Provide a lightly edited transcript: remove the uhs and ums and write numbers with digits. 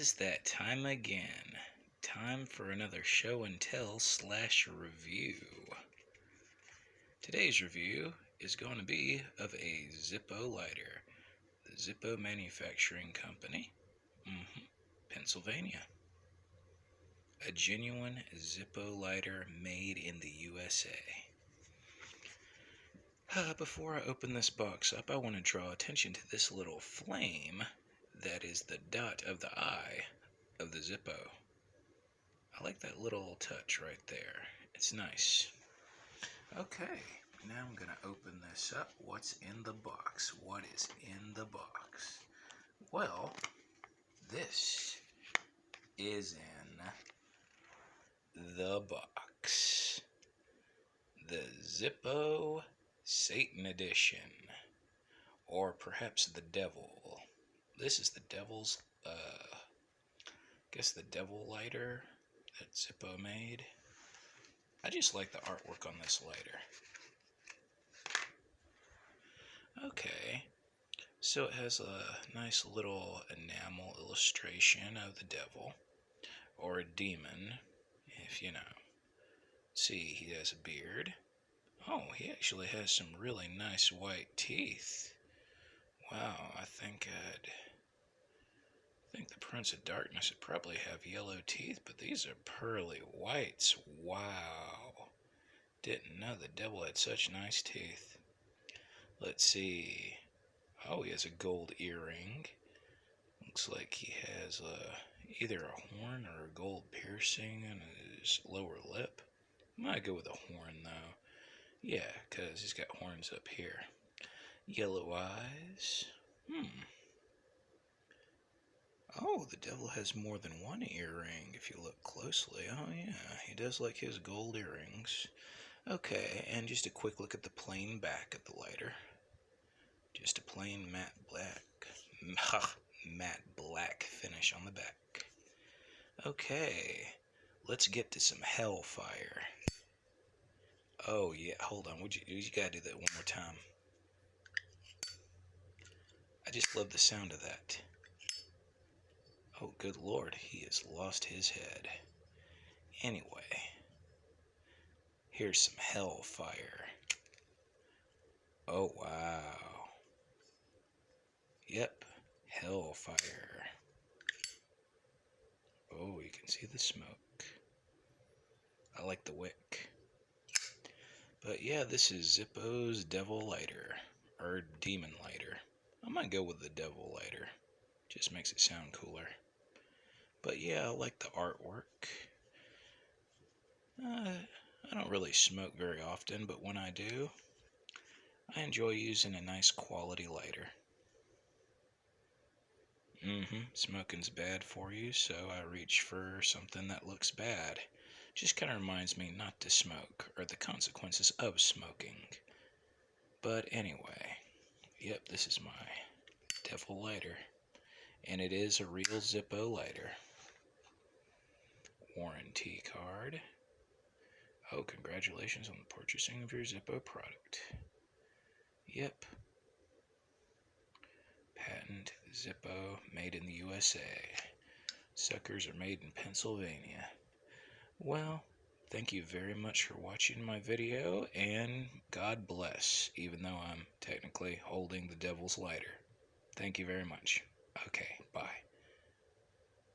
is that time again. Time for another show and tell / review. Today's review is going to be of a Zippo Lighter, the Zippo Manufacturing Company, Pennsylvania. A genuine Zippo lighter made in the USA. Before I open this box up, I want to draw attention to this little flame that is the dot of the eye of the Zippo. I like that little touch right there. It's nice. Okay, now I'm going to open this up. What's in the box? What is in the box? Well, this is in the box. The Zippo Satan Edition. Or perhaps the Devil. This is the Devil's, the Devil lighter that Zippo made. I just like the artwork on this lighter. Okay, so it has a nice little enamel illustration of the devil, or a demon, if you know. See, he has a beard. Oh, he actually has some really nice white teeth. Wow, I think the Prince of Darkness would probably have yellow teeth, but these are pearly whites. Wow. Didn't know the devil had such nice teeth. Let's see. Oh, he has a gold earring. Looks like he has either a horn or a gold piercing in his lower lip. Might go with a horn, though. Yeah, because he's got horns up here. Yellow eyes. Oh, the devil has more than one earring if you look closely. Oh, yeah, he does like his gold earrings. Okay, and just a quick look at the plain back of the lighter. Just a plain matte black finish on the back. Okay, let's get to some hellfire. Oh, yeah, hold on. You gotta do that one more time. I just love the sound of that. Oh, good Lord, he has lost his head. Anyway, here's some hellfire. Oh, wow. Yep, hellfire. Oh, you can see the smoke. I like the wick. But yeah, this is Zippo's Devil Lighter, or Demon Lighter. I might go with the Devil Lighter. Just makes it sound cooler. But yeah, I like the artwork. I don't really smoke very often, but when I do, I enjoy using a nice quality lighter. Smoking's bad for you, so I reach for something that looks bad. Just kind of reminds me not to smoke, or the consequences of smoking. But anyway, yep, this is my Devil Lighter. And it is a real Zippo lighter. Warranty card. Oh, congratulations on the purchasing of your Zippo product. Yep. Patent Zippo, made in the USA. Suckers are made in Pennsylvania. Well, thank you very much for watching my video, and God bless, even though I'm technically holding the devil's lighter. Thank you very much. Okay, bye.